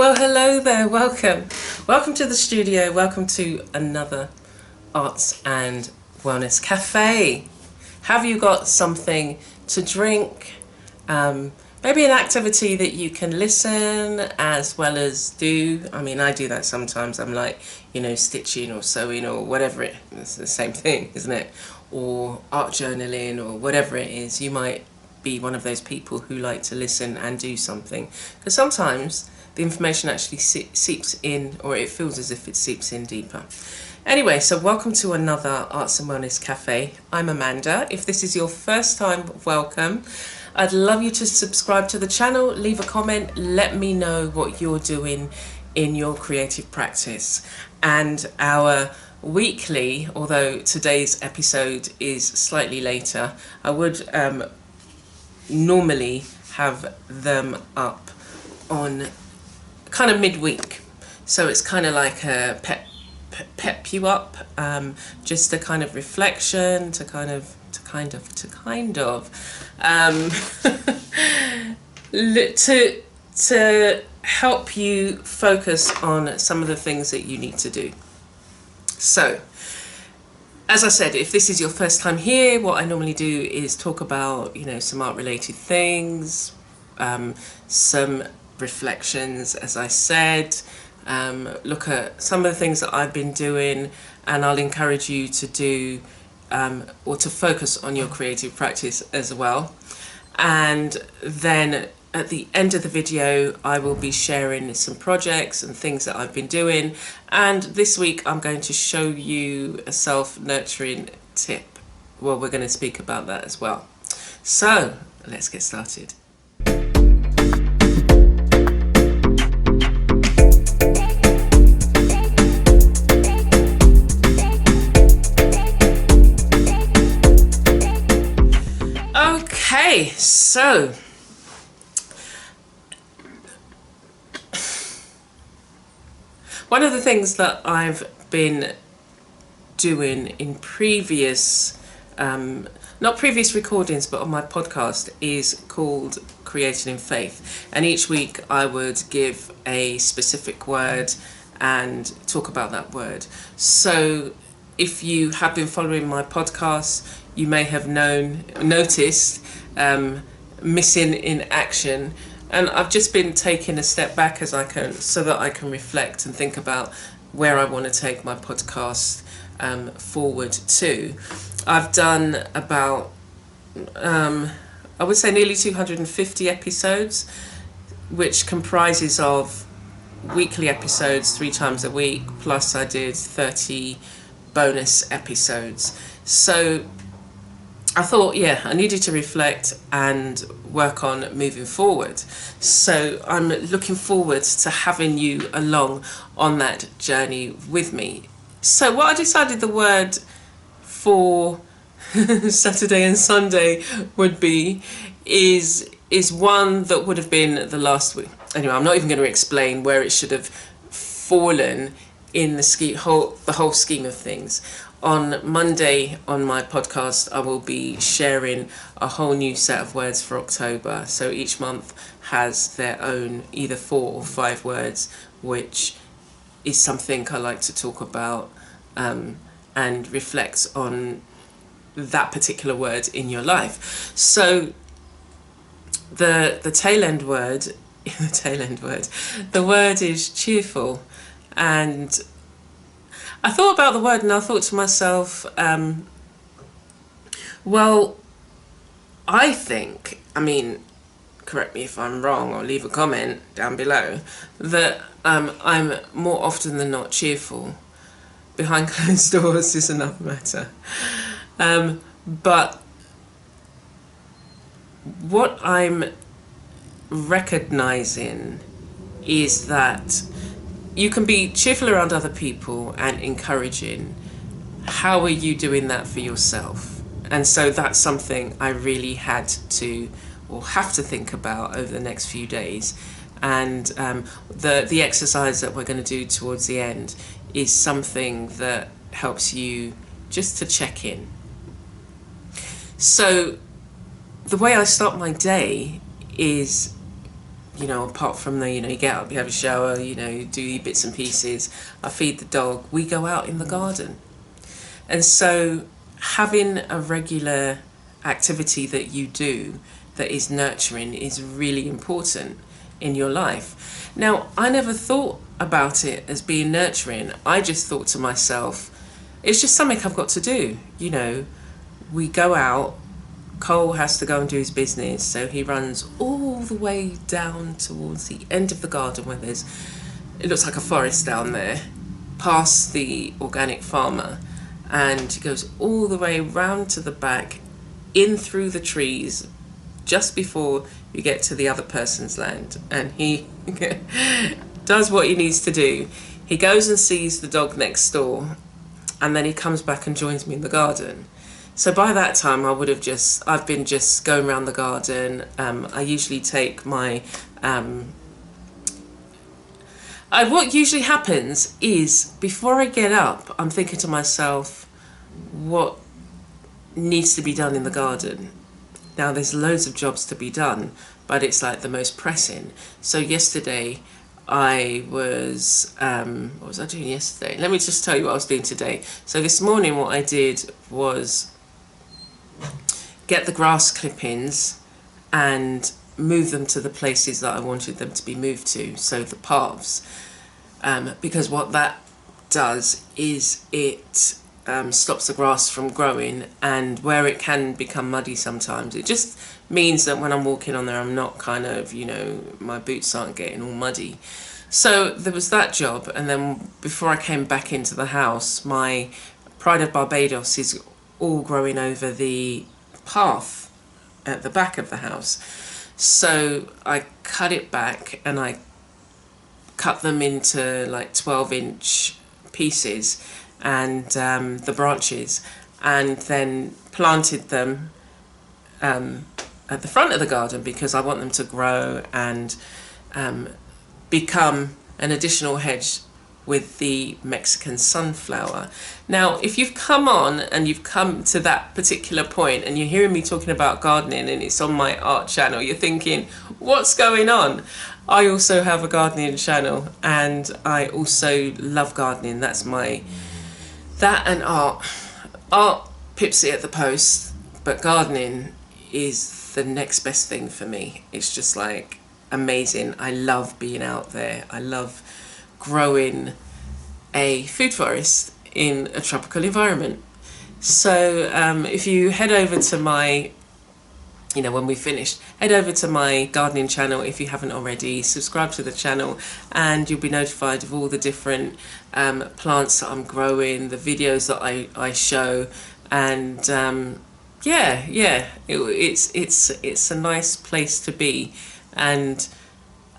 Well, hello there, welcome. Welcome to the studio, welcome to another Arts and Wellness Cafe. Have you got something to drink? Maybe an activity that you can listen as well as do. I mean, I do that sometimes. I'm like, stitching or sewing or whatever it's the same thing, isn't it? Or art journaling or whatever it is. You might be one of those people who like to listen and do something. Because sometimes the information actually seeps in, or it feels as if it seeps in deeper. Anyway, so welcome to another Arts and Wellness Cafe. I'm Amanda. If this is your first time, welcome. I'd love you to subscribe to the channel, leave a comment, let me know what you're doing in your creative practice. And our weekly, although today's episode is slightly later, I would normally have them up on kind of midweek, so it's kind of like a pep you up, just a kind of reflection to help you focus on some of the things that you need to do. So as I said, if this is your first time here, what I normally do is talk about some art related things, some reflections, as I said, look at some of the things that I've been doing, and I'll encourage you to do or to focus on your creative practice as well. And then at the end of the video, I will be sharing some projects and things that I've been doing. And this week, I'm going to show you a self-nurturing tip. Well, we're going to speak about that as well. So let's get started. Okay, so one of the things that I've been doing in previous, not previous recordings, but on my podcast is called Creating in Faith. And each week I would give a specific word and talk about that word. So if you have been following my podcast, you may have noticed missing in action. And I've just been taking a step back so that I can reflect and think about where I want to take my podcast forward to. I've done about, I would say nearly 250 episodes, which comprises of weekly episodes 3 times a week, plus I did 30 bonus episodes. So I thought, I needed to reflect and work on moving forward. So I'm looking forward to having you along on that journey with me. So what I decided the word for Saturday and Sunday would be is one that would have been the last week. Anyway, I'm not even going to explain where it should have fallen in the whole scheme of things. On Monday on my podcast, I will be sharing a whole new set of words for October. So each month has their own either 4 or 5 words, which is something I like to talk about and reflect on that particular word in your life. So the tail end word, the word is cheerful. And I thought about the word and I thought to myself, well, I think, correct me if I'm wrong or leave a comment down below, that I'm more often than not cheerful. Behind closed doors is another matter. But what I'm recognizing is that you can be cheerful around other people and encouraging. How are you doing that for yourself? And so that's something I really had to, or have to think about over the next few days. And the exercise that we're going to do towards the end is something that helps you just to check in. So the way I start my day is you know, apart from the, you know, you get up, you have a shower, you know, you do your bits and pieces, I feed the dog, we go out in the garden. And so having a regular activity that you do that is nurturing is really important in your life. Now, I never thought about it as being nurturing. I just thought to myself, it's just something I've got to do. You know, we go out, Cole has to go and do his business, so he runs all the way down towards the end of the garden where it looks like a forest down there, past the organic farmer, and he goes all the way round to the back, in through the trees, just before you get to the other person's land, and he does what he needs to do. He goes and sees the dog next door, and then he comes back and joins me in the garden. So by that time, I've been just going around the garden. I usually take my, what usually happens is before I get up, I'm thinking to myself, what needs to be done in the garden? Now there's loads of jobs to be done, but it's like the most pressing. So yesterday I was, what was I doing yesterday? Let me just tell you what I was doing today. So this morning what I did was get the grass clippings and move them to the places that I wanted them to be moved to, so the paths. Because what that does is it stops the grass from growing, and where it can become muddy sometimes, it just means that when I'm walking on there, I'm not kind of, you know, my boots aren't getting all muddy. So there was that job, and then before I came back into the house, my Pride of Barbados is all growing over the path at the back of the house. So I cut it back and I cut them into like 12-inch pieces, and the branches, and then planted them at the front of the garden because I want them to grow and become an additional hedge with the Mexican sunflower. Now, if you've come on and you've come to that particular point and you're hearing me talking about gardening and it's on my art channel, you're thinking, what's going on? I also have a gardening channel, and I also love gardening. That and art. Art pips it at the post, but gardening is the next best thing for me. It's just like amazing. I love being out there. I love growing a food forest in a tropical environment. So if you head over to my, you know, when we finished, head over to my gardening channel if you haven't already. Subscribe to the channel and you'll be notified of all the different plants that I'm growing, the videos that I show, and it's a nice place to be. And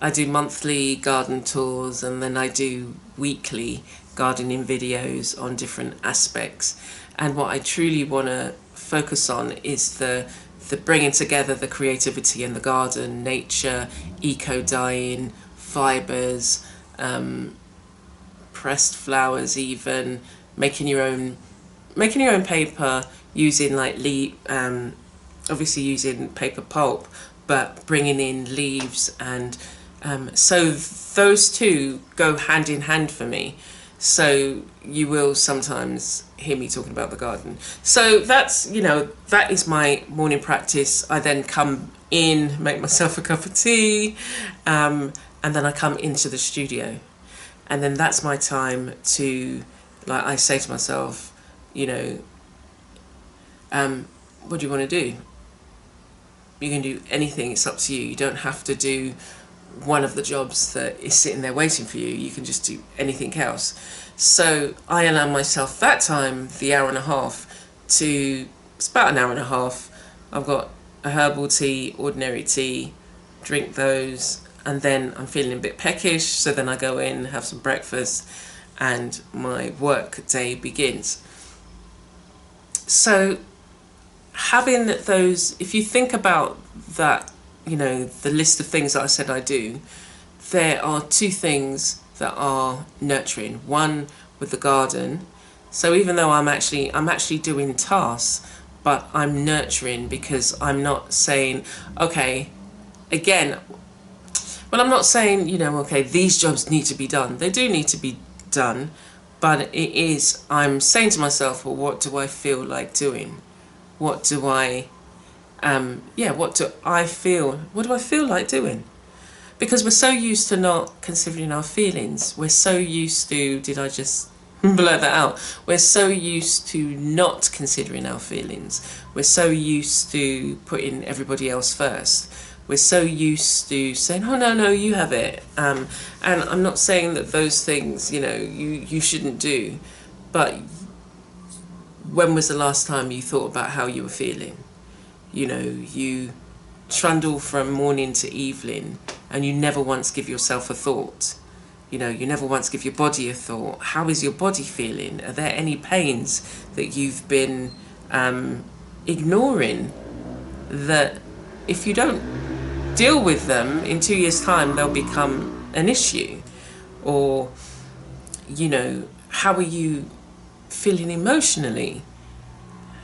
I do monthly garden tours, and then I do weekly gardening videos on different aspects. And what I truly want to focus on is the bringing together the creativity in the garden, nature, eco-dyeing, fibres, pressed flowers, even making your own paper using like obviously using paper pulp, but bringing in leaves, and so those two go hand in hand for me. So you will sometimes hear me talking about the garden. So that's, you know, that is my morning practice. I then come in, make myself a cup of tea, and then I come into the studio. And then that's my time to, like, I say to myself, you know, what do you want to do? You can do anything, it's up to you. You don't have to do one of the jobs that is sitting there waiting for you. You can just do anything else. So I allow myself that time, the hour and a half, it's about an hour and a half. I've got a herbal tea, ordinary tea, drink those, and then I'm feeling a bit peckish, so then I go in, have some breakfast, and my work day begins. So having those, if you think about that, you know, the list of things that I said I do, there are two things that are nurturing. One with the garden. So even though I'm actually doing tasks, but I'm nurturing, because I'm not saying, okay, again, Well, I'm not saying, okay, these jobs need to be done. They do need to be done, but I'm saying to myself, well, what do I feel like doing? What do I, what do I feel like doing? Because we're so used to not considering our feelings. We're so used to, did I just blur that out? We're so used to not considering our feelings. We're so used to putting everybody else first. We're so used to saying, oh, no, you have it. And I'm not saying that those things, you shouldn't do. But when was the last time you thought about how you were feeling? You trundle from morning to evening and you never once give yourself a thought. You never once give your body a thought. How is your body feeling? Are there any pains that you've been ignoring, that if you don't deal with them, in 2 years' time they'll become an issue? Or, how are you feeling emotionally?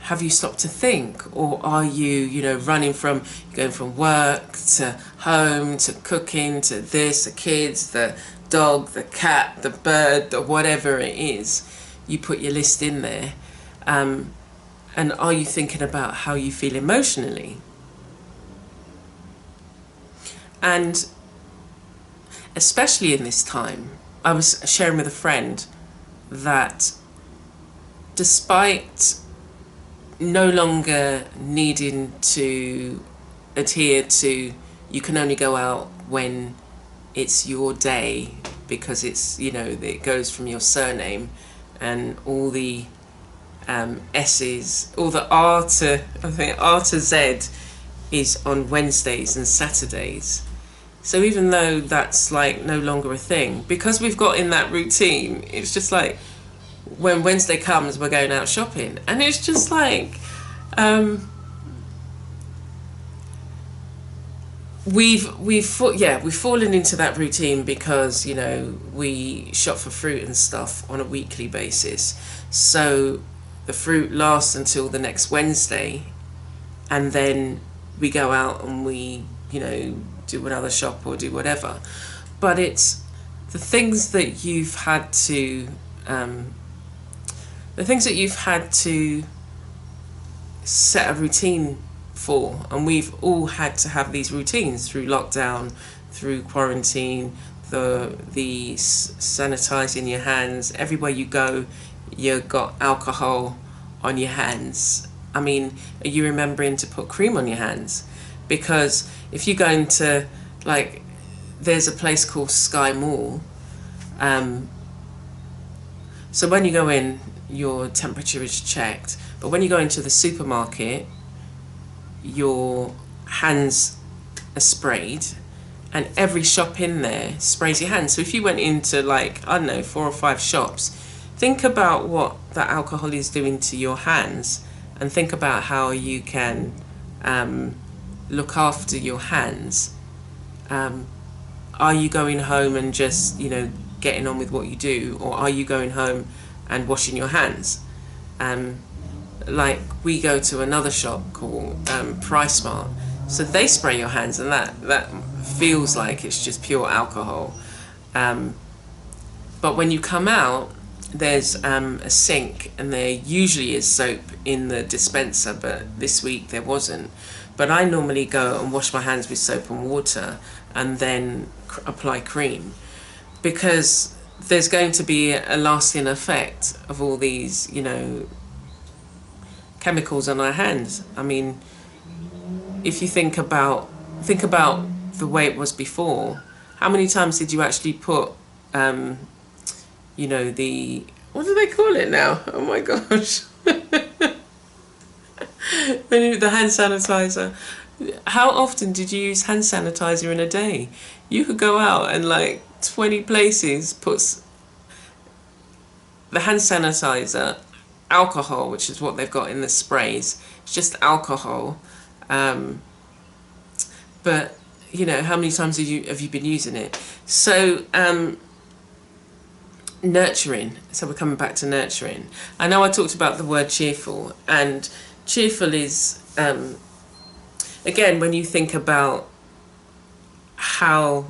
Have you stopped to think? Or are you, going from work to home to cooking to this, the kids, the dog, the cat, the bird, or whatever it is? You put your list in there. And are you thinking about how you feel emotionally? And especially in this time, I was sharing with a friend that despite no longer needing to adhere to, you can only go out when it's your day, because it's, it goes from your surname, and all the S's, all the R to Z is on Wednesdays and Saturdays. So even though that's like no longer a thing, because we've got in that routine, it's just like, when Wednesday comes, we're going out shopping, and it's just like we've fallen into that routine because we shop for fruit and stuff on a weekly basis. So the fruit lasts until the next Wednesday, and then we go out and we do another shop or do whatever. But it's the things that you've had to set a routine for, and we've all had to have these routines through lockdown, through quarantine, the sanitizing your hands. Everywhere you go, you've got alcohol on your hands. I mean, are you remembering to put cream on your hands? Because if you go into, there's a place called Sky Mall, so when you go in, your temperature is checked. But when you go into the supermarket, your hands are sprayed, and every shop in there sprays your hands. So if you went into 4 or 5 shops, think about what that alcohol is doing to your hands, and think about how you can look after your hands. Are you going home and just, getting on with what you do, or are you going home and washing your hands? We go to another shop called Price Mart, so they spray your hands, and that feels like it's just pure alcohol. But when you come out, there's a sink, and there usually is soap in the dispenser, but this week there wasn't. But I normally go and wash my hands with soap and water, and then apply cream, because there's going to be a lasting effect of all these, chemicals on our hands. I mean, if you think about the way it was before, how many times did you actually put, what do they call it now? Oh my gosh. The hand sanitizer. How often did you use hand sanitizer in a day? You could go out and 20 places puts the hand sanitizer, alcohol, which is what they've got in the sprays. It's just alcohol. But how many times have you been using it? So nurturing. So we're coming back to nurturing. I know I talked about the word cheerful, and cheerful is again, when you think about how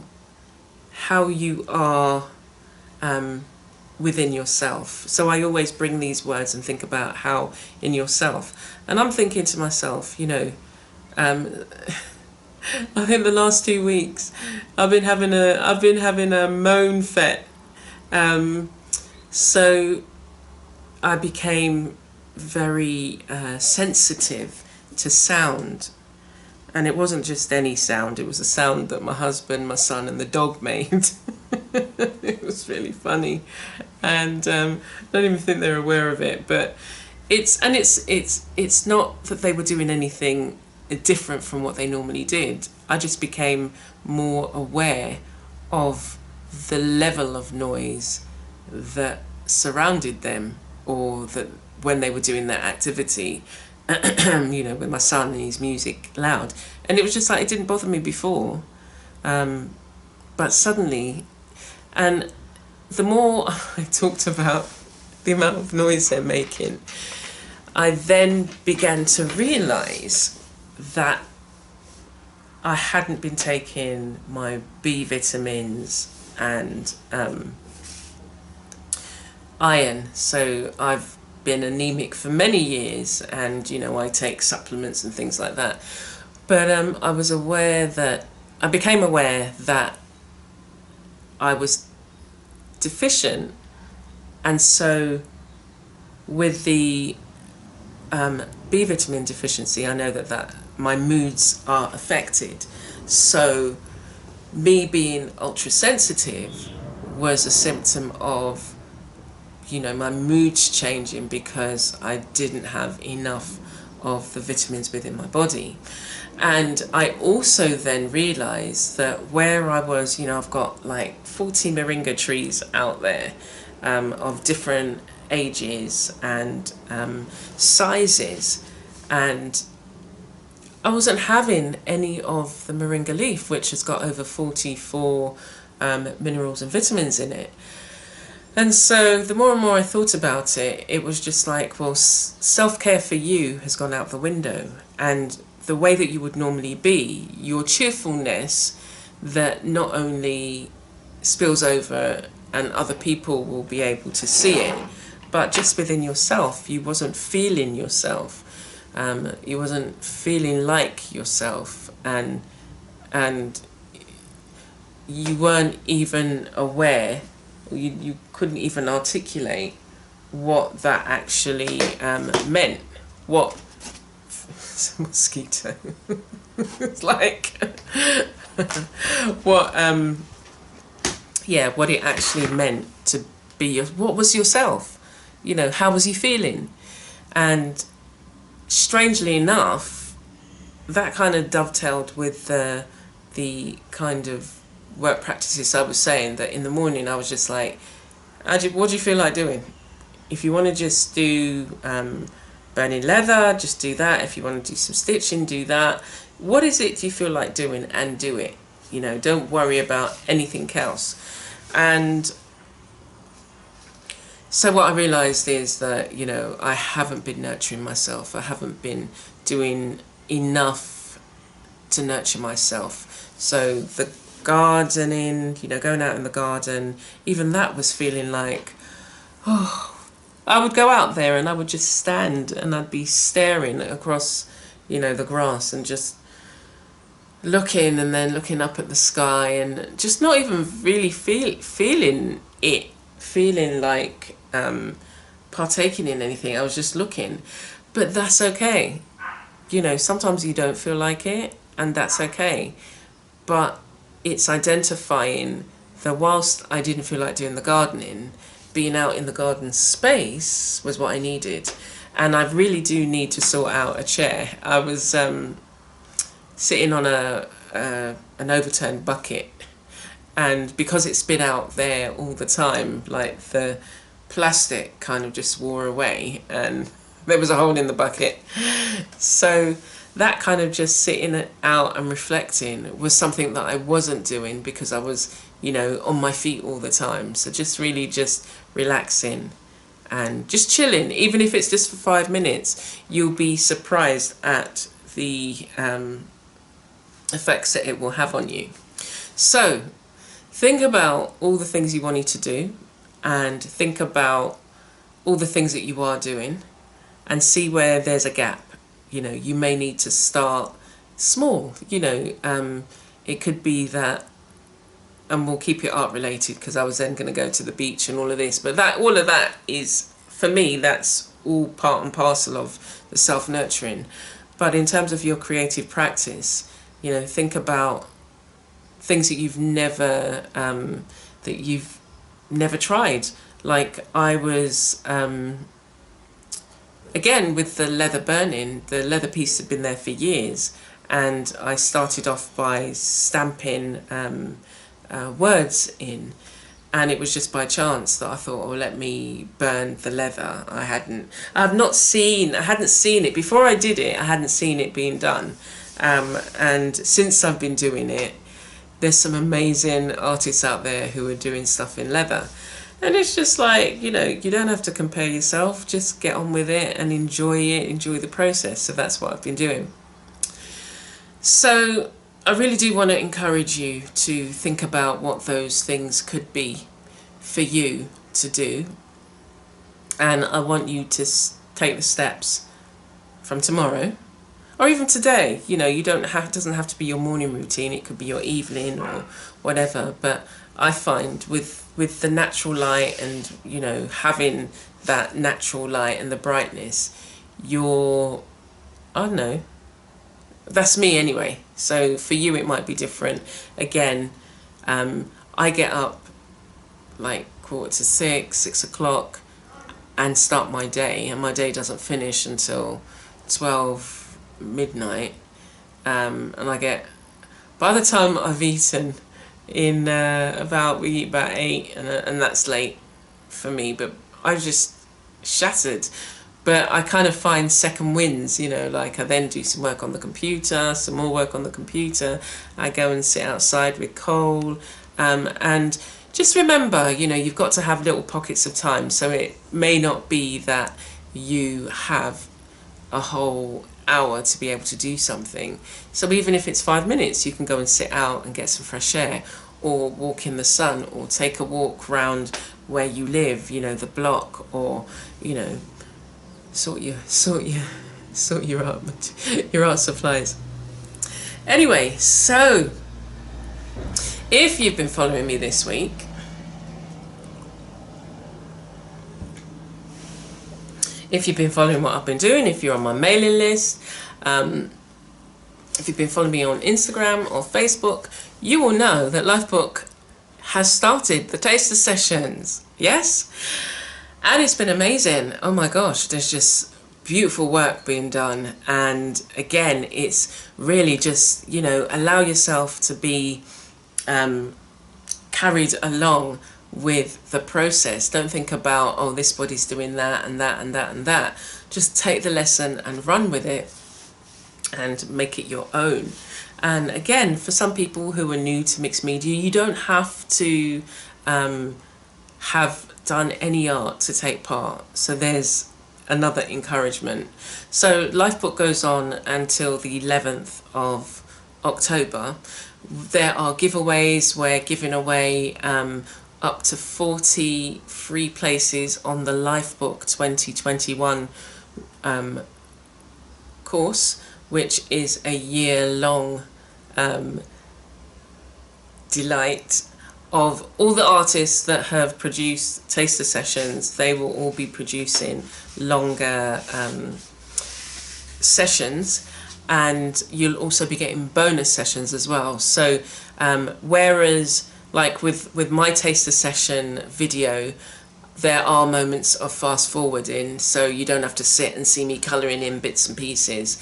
how you are within yourself. So I always bring these words and think about how in yourself. And I'm thinking to myself, I think the last 2 weeks I've been having a moan fit. So I became very sensitive to sound. And it wasn't just any sound, it was a sound that my husband, my son and the dog made. It was really funny. And I don't even think they're aware of it. But it's not that they were doing anything different from what they normally did. I just became more aware of the level of noise that surrounded them, or that when they were doing that activity, with my son and his music loud. And it was just like, it didn't bother me before, but suddenly, and the more I talked about the amount of noise they're making, I then began to realise that I hadn't been taking my B vitamins and iron. So I've been anemic for many years, and I take supplements and things like that. But I became aware that I was deficient, and so with the B vitamin deficiency, I know that my moods are affected. So me being ultra sensitive was a symptom of my mood's changing, because I didn't have enough of the vitamins within my body. And I also then realised that where I was, I've got like 40 moringa trees out there, of different ages and sizes, and I wasn't having any of the moringa leaf, which has got over 44 minerals and vitamins in it. And so the more and more I thought about it, it was just like, well, self-care for you has gone out the window. And the way that you would normally be, your cheerfulness that not only spills over and other people will be able to see it, but just within yourself, you wasn't feeling yourself. You wasn't feeling like yourself. And you weren't even aware, you couldn't even articulate what that actually meant. What? It's a mosquito. It's like what it actually meant to be what was yourself. How was you feeling? And strangely enough, that kind of dovetailed with the kind of work practices I was saying, that in the morning I was just like, what do you feel like doing? If you want to just do burning leather, just do that. If you want to do some stitching, do that. What is it you feel like doing, and do it. Don't worry about anything else. And so what I realised is that, I haven't been nurturing myself. I haven't been doing enough to nurture myself. So the gardening, going out in the garden, even that was feeling like, I would go out there and I would just stand and I'd be staring across, the grass and just looking, and then looking up at the sky, and just not even really feeling like partaking in anything. I was just looking. But that's okay. Sometimes you don't feel like it, and that's okay. But it's identifying that whilst I didn't feel like doing the gardening, being out in the garden space was what I needed. And I really do need to sort out a chair. I was sitting on an overturned bucket, and because it's been out there all the time, like the plastic kind of just wore away and there was a hole in the bucket. So that kind of just sitting out and reflecting was something that I wasn't doing, because I was, on my feet all the time. So just really just relaxing and just chilling, even if it's just for 5 minutes, you'll be surprised at the effects that it will have on you. So think about all the things you wanted to do, and think about all the things that you are doing, and see where there's a gap. You know, you may need to start small. You know, it could be that, and we'll keep it art related because I was then going to go to the beach and all of this, but that, all of that is, for me, that's all part and parcel of the self-nurturing. But in terms of your creative practice, you know, think about things that you've never tried. Like I was, again, with the leather burning, the leather piece had been there for years, and I started off by stamping words in, and it was just by chance that I thought, oh, let me burn the leather. I hadn't seen it before I did it. I hadn't seen it being done, and since I've been doing it, there's some amazing artists out there who are doing stuff in leather. And it's just like, you know, you don't have to compare yourself, just get on with it and enjoy the process. So that's what I've been doing. So I really do want to encourage you to think about what those things could be for you to do. And I want you to take the steps from tomorrow, or even today. You know, it doesn't have to be your morning routine. It could be your evening or whatever. But I find with the natural light, and, you know, having that natural light and the brightness, I don't know, that's me anyway. So for you it might be different. Again, I get up like 5:45, 6 o'clock and start my day, and my day doesn't finish until 12 midnight, and by the time I've eaten, we eat about 8, and that's late for me, but I just shattered. But I kind of find second wins, you know, like I then do some work on the computer, some more work on the computer. I go and sit outside with Cole, and just remember, you know, you've got to have little pockets of time. So it may not be that you have a whole hour to be able to do something. So even if it's 5 minutes, you can go and sit out and get some fresh air, or walk in the sun, or take a walk round where you live, you know, the block, or, you know, sort your art supplies. Anyway, so if you've been following me this week, if you've been following what I've been doing, if you're on my mailing list, if you've been following me on Instagram or Facebook, you will know that Lifebook has started the taster sessions. Yes? And it's been amazing. Oh my gosh, there's just beautiful work being done. And again, it's really just, you know, allow yourself to be carried along with the process. Don't think about, oh, this body's doing that and that and that and that. Just take the lesson and run with it and make it your own. And again, for some people who are new to mixed media, you don't have to have done any art to take part. So there's another encouragement. So Lifebook goes on until the 11th of October. There are giveaways. We're giving away up to 40 free places on the Lifebook 2021 course, which is a year-long delight of all the artists that have produced taster sessions. They will all be producing longer sessions, and you'll also be getting bonus sessions as well. So whereas like with my taster session video, there are moments of fast forwarding, so you don't have to sit and see me colouring in bits and pieces.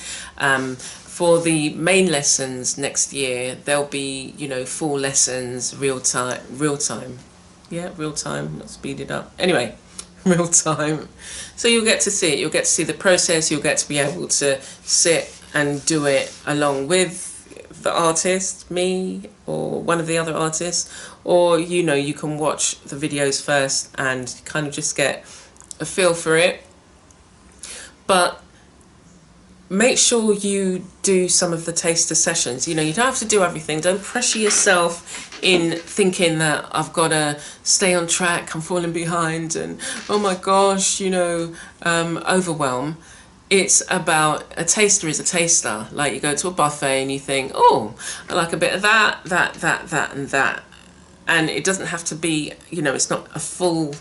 For the main lessons next year, there'll be, you know, full lessons, real time, not speeded up. Anyway, real time. So you'll get to see it. You'll get to see the process. You'll get to be able to sit and do it along with the artist, me, or one of the other artists, or, you know, you can watch the videos first and kind of just get a feel for it. But make sure you do some of the taster sessions. You know, you don't have to do everything. Don't pressure yourself in thinking that I've got to stay on track, I'm falling behind, and oh my gosh, you know, overwhelm. It's about, a taster is a taster. Like, you go to a buffet and you think, oh, I like a bit of that, and that. And it doesn't have to be, you know, it's not a full,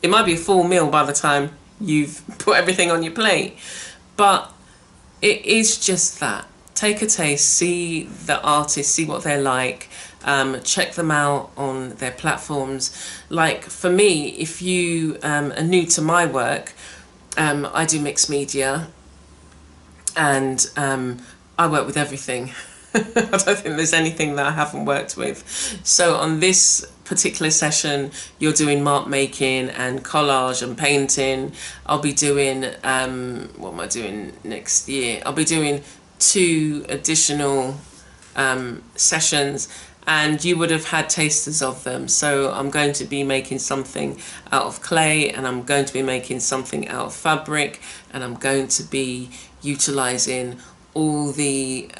it might be a full meal by the time you've put everything on your plate. But it is just that. Take a taste, see the artist, see what they're like, check them out on their platforms. Like, for me, if you are new to my work, I do mixed media, and I work with everything. I don't think there's anything that I haven't worked with. So on this particular session, you're doing mark making and collage and painting. I'll be doing, what am I doing next year? I'll be doing 2 additional sessions, and you would have had tasters of them. So I'm going to be making something out of clay, and I'm going to be making something out of fabric, and I'm going to be utilising all the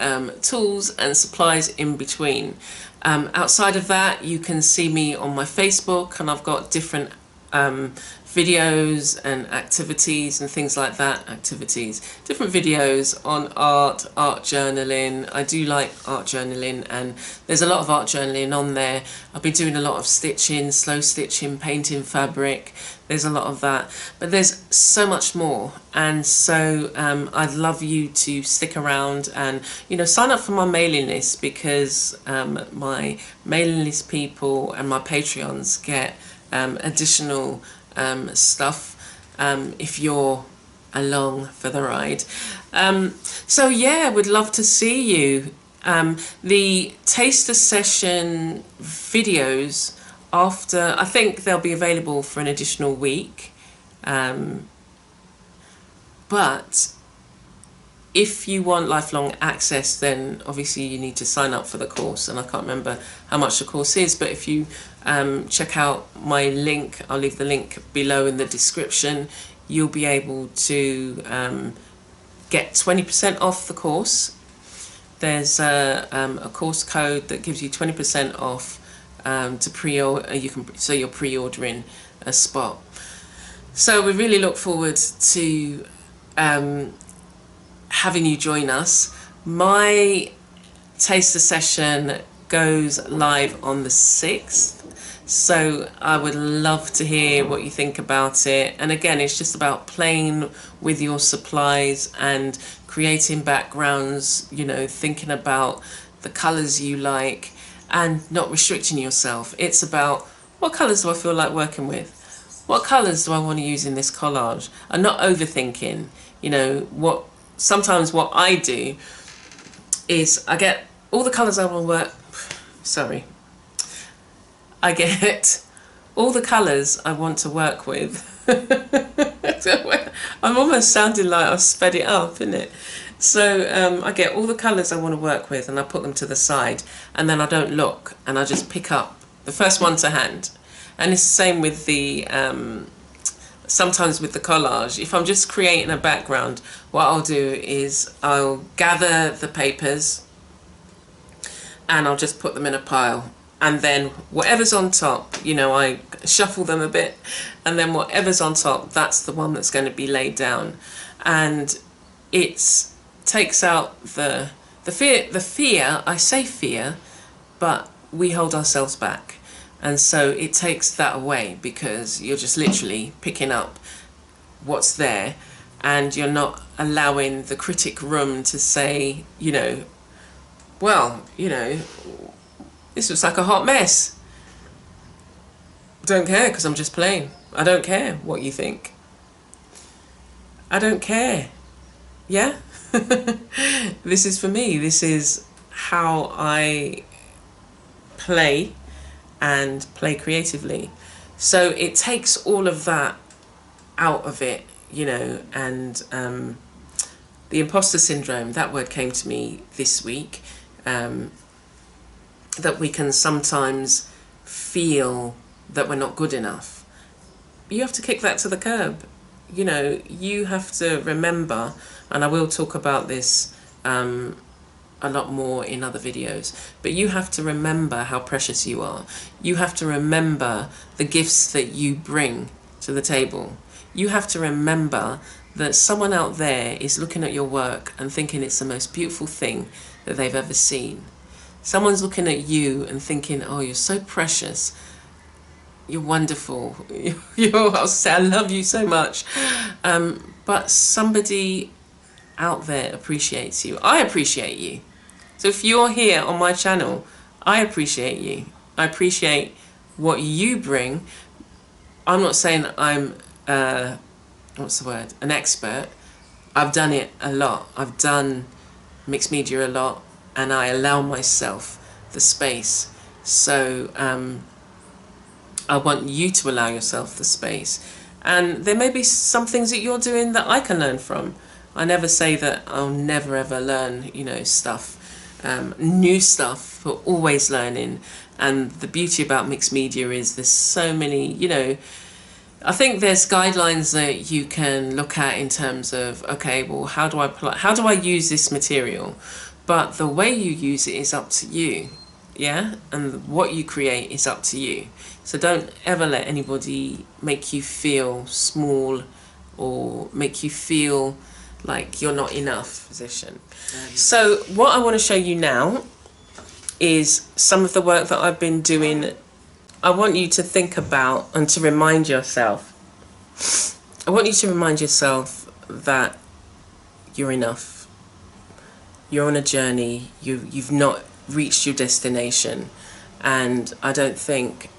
tools and supplies in between. Outside of that, you can see me on my Facebook, and I've got different videos and activities and things like that. Different videos on art journaling. I do like art journaling, and there's a lot of art journaling on there. I've been doing a lot of stitching, slow stitching, painting fabric. There's a lot of that, but there's so much more. And so I'd love you to stick around and, you know, sign up for my mailing list, because my mailing list people and my Patreons get additional stuff if you're along for the ride. So yeah, would love to see you. The taster session videos, after, I think they'll be available for an additional week, but if you want lifelong access, then obviously you need to sign up for the course, and I can't remember how much the course is, but if you check out my link, I'll leave the link below in the description, you'll be able to get 20% off the course. There's a course code that gives you 20% off to pre-order. So you're pre-ordering a spot. So we really look forward to having you join us. My taster session goes live on the 6th, so I would love to hear what you think about it. And again, it's just about playing with your supplies and creating backgrounds, you know, thinking about the colours you like and not restricting yourself. It's about, what colours do I feel like working with? What colours do I want to use in this collage? I'm not overthinking. You know, sometimes what I do is I get all the colours I want to work, I get all the colours I want to work with. I'm almost sounding like I've sped it up, isn't it? So I get all the colours I want to work with, and I put them to the side, and then I don't look, and I just pick up the first one to hand. And it's the same with the sometimes with the collage. If I'm just creating a background, what I'll do is I'll gather the papers and I'll just put them in a pile, and then whatever's on top, you know, I shuffle them a bit, and then whatever's on top, that's the one that's going to be laid down. And it takes out the fear. I say fear, but we hold ourselves back. And so it takes that away, because you're just literally picking up what's there, and you're not allowing the critic room to say, you know, well, you know, this looks like a hot mess. Don't care, because I'm just playing. I don't care what you think. I don't care. Yeah? This is for me. This is how I play and play creatively. So it takes all of that out of it, you know. And the imposter syndrome, that word came to me this week, that we can sometimes feel that we're not good enough. You have to kick that to the curb. you know, you have to remember, and I will talk about this a lot more in other videos, but you have to remember how precious you are. You have to remember the gifts that you bring to the table. You have to remember that someone out there is looking at your work and thinking it's the most beautiful thing that they've ever seen. Someone's looking at you and thinking, oh, you're so precious, you're wonderful, I'll say I love you so much. But somebody out there appreciates you. I appreciate you. So if you're here on my channel, I appreciate you. I appreciate what you bring. I'm not saying that I'm, what's the word, an expert. I've done it a lot. I've done mixed media a lot, and I allow myself the space. So I want you to allow yourself the space. And there may be some things that you're doing that I can learn from. I never say that I'll never ever learn, you know, stuff, new stuff, but always learning. And the beauty about mixed media is there's so many, you know, I think there's guidelines that you can look at in terms of, okay, well, how do I use this material? But the way you use it is up to you, yeah? And what you create is up to you. So don't ever let anybody make you feel small or make you feel like you're not enough position. So what I want to show you now is some of the work that I've been doing. I want you to think about and to remind yourself. I want you to remind yourself that you're enough. You're on a journey. You've not reached your destination, and I don't think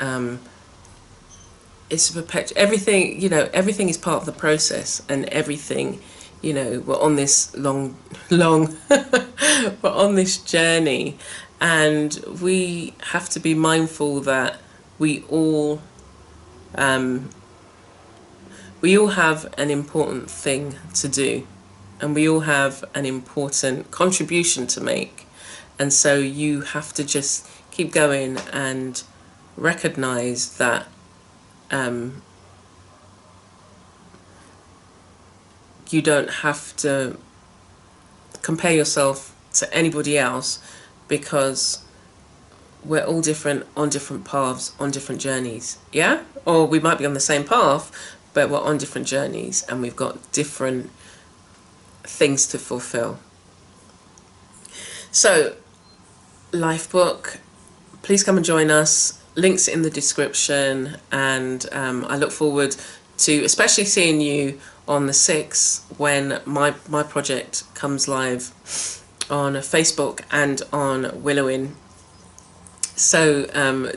it's a perpetual. Everything, you know, everything is part of the process, and everything, you know, we're on this long, we're on this journey, and we have to be mindful that we all have an important thing to do, and we all have an important contribution to make. And so you have to just keep going and recognize that you don't have to compare yourself to anybody else, because we're all different on different paths, on different journeys, yeah? Or we might be on the same path, but we're on different journeys and we've got different things to fulfill. So, Lifebook, please come and join us. Links in the description, and I look forward to especially seeing you on the 6th when my project comes live on Facebook and on Willowing. So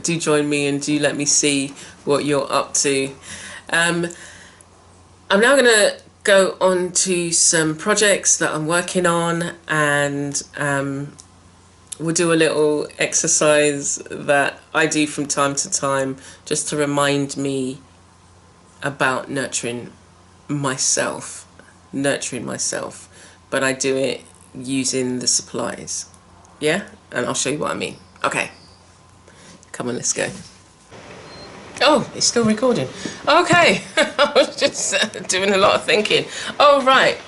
do join me and do let me see what you're up to. I'm now going to go on to some projects that I'm working on, and we'll do a little exercise that I do from time to time just to remind me about nurturing myself, but I do it using the supplies, yeah? And I'll show you what I mean. Okay. Come on, let's go. Oh, it's still recording. Okay, I was just doing a lot of thinking. Oh, right.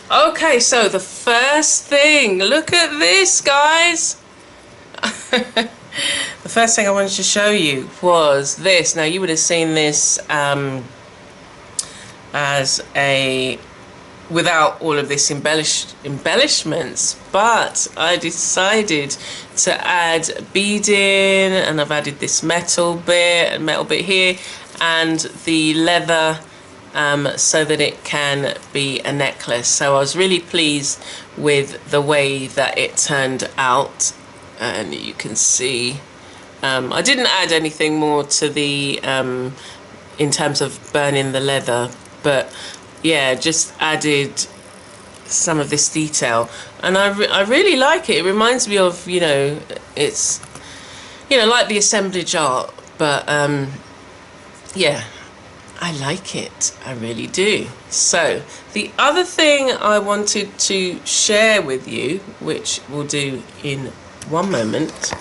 Okay, so the first thing, look at this, guys. The first thing I wanted to show you was this. Now, you would have seen this as a, without all of this embellishments, but I decided to add beading, and I've added this metal bit here, and the leather so that it can be a necklace. So I was really pleased with the way that it turned out, and you can see I didn't add anything more to the in terms of burning the leather, but yeah, just added some of this detail, and I really like it. It reminds me of, you know, it's, you know, like the assemblage art, but yeah, I like it, I really do. So the other thing I wanted to share with you, which we'll do in one moment,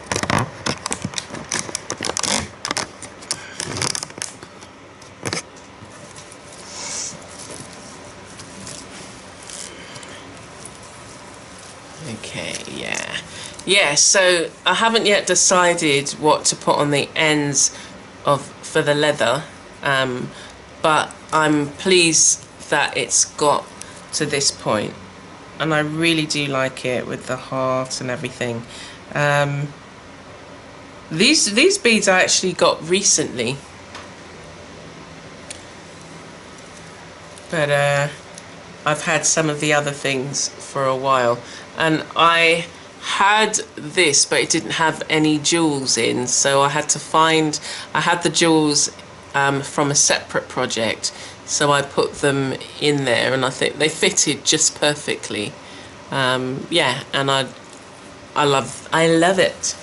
Okay, yeah. Yeah, so I haven't yet decided what to put on the ends for the leather, but I'm pleased that it's got to this point, and I really do like it with the heart and everything. These beads I actually got recently, but I've had some of the other things for a while, and I had this, but it didn't have any jewels in, so I had the jewels from a separate project, so I put them in there, and I think they fitted just perfectly. Yeah, and I love it.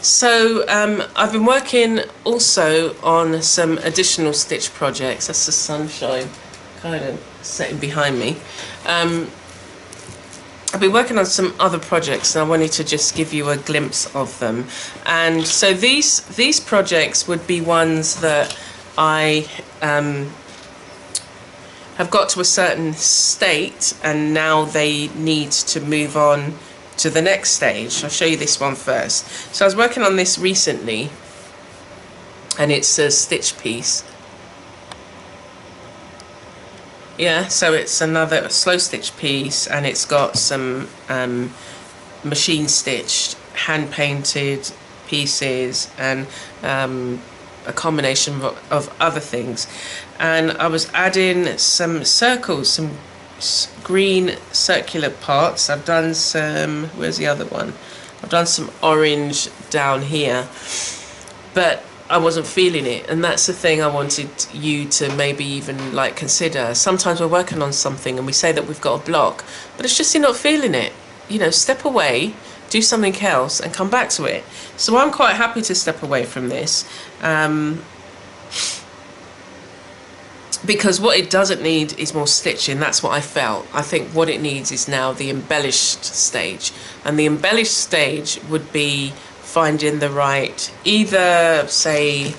So I've been working also on some additional stitch projects. That's the sunshine kind of setting behind me. I've been working on some other projects, and I wanted to just give you a glimpse of them. And so these projects would be ones that I have got to a certain state, and now they need to move on to the next stage. I'll show you this one first. So I was working on this recently, and it's a stitch piece. Yeah, so it's another slow stitch piece, and it's got some machine stitched, hand painted pieces, and a combination of other things. And I was adding some circles, some green circular parts. I've done some, where's the other one? I've done some orange down here, but I wasn't feeling it, and that's the thing I wanted you to maybe even like consider. Sometimes we're working on something and we say that we've got a block, but it's just you're not feeling it. You know, step away, do something else, and come back to it. So I'm quite happy to step away from this, because what it doesn't need is more stitching. That's what I felt. I think what it needs is now the embellished stage, and the embellished stage would be finding the right, either say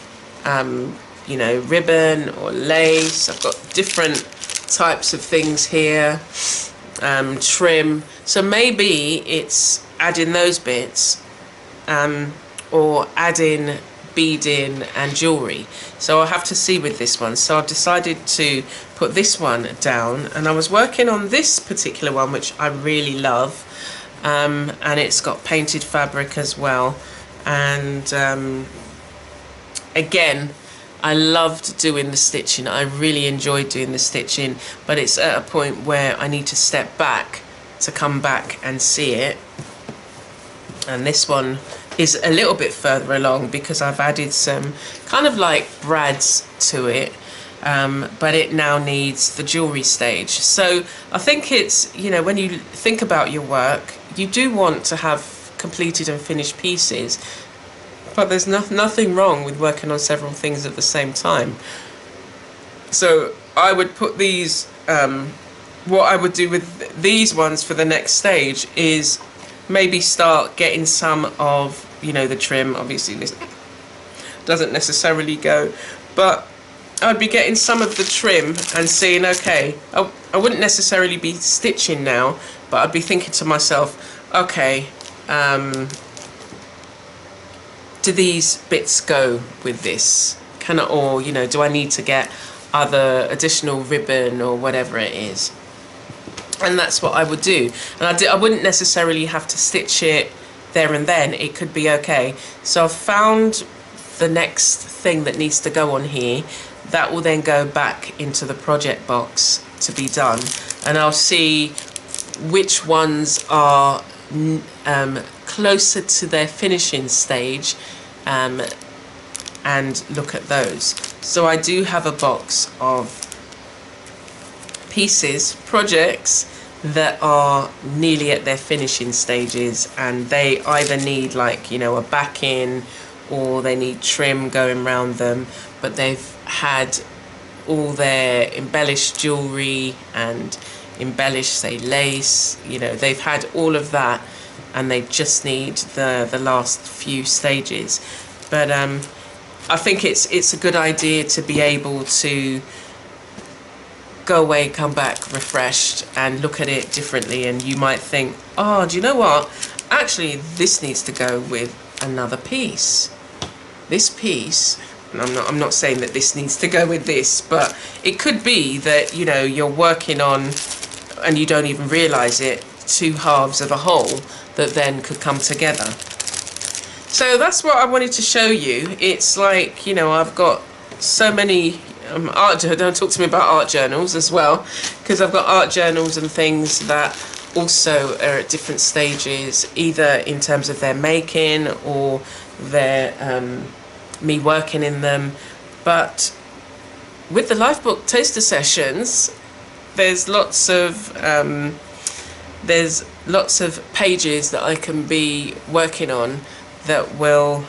you know, ribbon or lace. I've got different types of things here, trim. So maybe it's adding those bits, or adding beading and jewelry. So I'll have to see with this one. So I've decided to put this one down, and I was working on this particular one, which I really love. And it's got painted fabric as well, and again, I loved doing the stitching. I really enjoyed doing the stitching, but it's at a point where I need to step back to come back and see it. And this one is a little bit further along because I've added some kind of like brads to it, but it now needs the jewelry stage. So I think it's, you know, when you think about your work, you do want to have completed and finished pieces, but there's nothing wrong with working on several things at the same time. So I would put these, what I would do with these ones for the next stage is maybe start getting some of, you know, the trim. Obviously this doesn't necessarily go, but I'd be getting some of the trim and seeing, okay, I wouldn't necessarily be stitching now, but I'd be thinking to myself, okay, do these bits go with this? Or, you know, do I need to get other additional ribbon or whatever it is? And that's what I would do. And I wouldn't necessarily have to stitch it there and then. It could be okay. So I've found the next thing that needs to go on here. That will then go back into the project box to be done. And I'll see which ones are closer to their finishing stage, and look at those. So I do have a box of pieces, projects that are nearly at their finishing stages, and they either need, like, you know, a backing or they need trim going around them, but they've had all their embellished jewelry and embellished, say, lace, you know, they've had all of that, and they just need the last few stages. But I think it's a good idea to be able to go away, come back refreshed and look at it differently, and you might think, oh, do you know what? Actually, this needs to go with another piece. This piece, and I'm not saying that this needs to go with this, but it could be that, you know, you're working on, and you don't even realise it, two halves of a whole that then could come together. So that's what I wanted to show you. It's like, you know, I've got so many don't talk to me about art journals as well, because I've got art journals and things that also are at different stages, either in terms of their making or their me working in them. But with the Lifebook taster sessions, there's lots of pages that I can be working on that will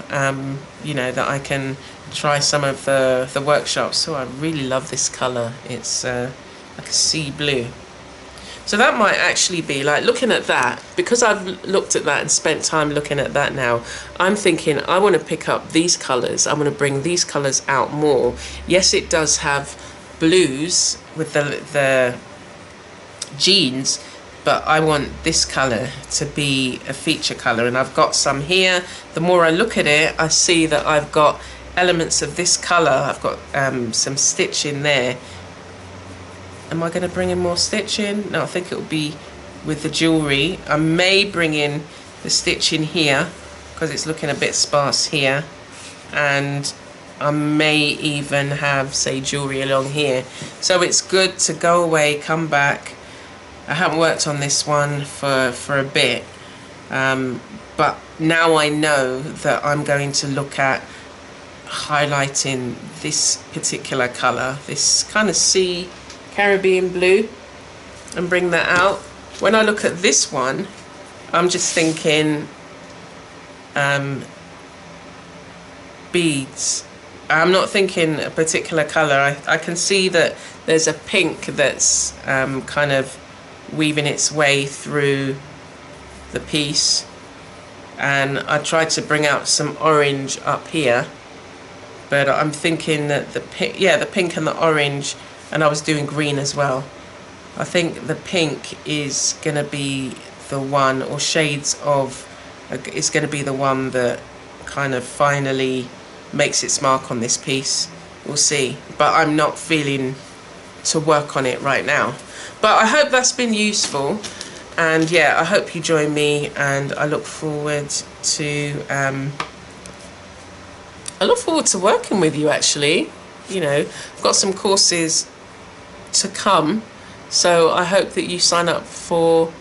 you know, that I can try some of the workshops. So I really love this colour. It's like a sea blue. So that might actually be like, looking at that, because I've looked at that and spent time looking at that now, I'm thinking I want to pick up these colours. I want to bring these colours out more. Yes, it does have blues with the jeans, but I want this colour to be a feature colour, and I've got some here. The more I look at it, I see that I've got elements of this colour. I've got some stitch in there. Am I going to bring in more stitch in? No, I think it will be with the jewellery. I may bring in the stitch in here because it's looking a bit sparse here, and I may even have, say, jewellery along here. So it's good to go away, come back. I haven't worked on this one for a bit, but now I know that I'm going to look at highlighting this particular colour, this kind of sea Caribbean blue, and bring that out. When I look at this one, I'm just thinking beads. I'm not thinking a particular colour. I can see that there's a pink that's kind of weaving its way through the piece, and I tried to bring out some orange up here, but I'm thinking that the pink and the orange, and I was doing green as well. I think the pink is going to be the one, or shades of, it's going to be the one that kind of finally makes its mark on this piece. We'll see, but I'm not feeling to work on it right now. But I hope that's been useful, and yeah, I hope you join me, and I look forward to working with you. Actually, you know, I've got some courses to come, so I hope that you sign up for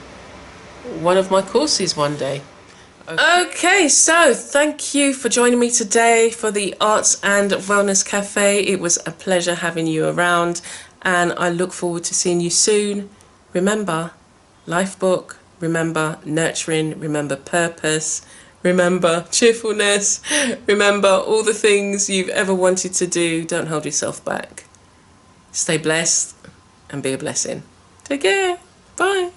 one of my courses one day. Okay, so thank you for joining me today for the Arts and Wellness Cafe. It was a pleasure having you around, and I look forward to seeing you soon. Remember, Lifebook, remember nurturing, remember purpose, remember cheerfulness, remember all the things you've ever wanted to do. Don't hold yourself back. Stay blessed and be a blessing. Take care. Bye.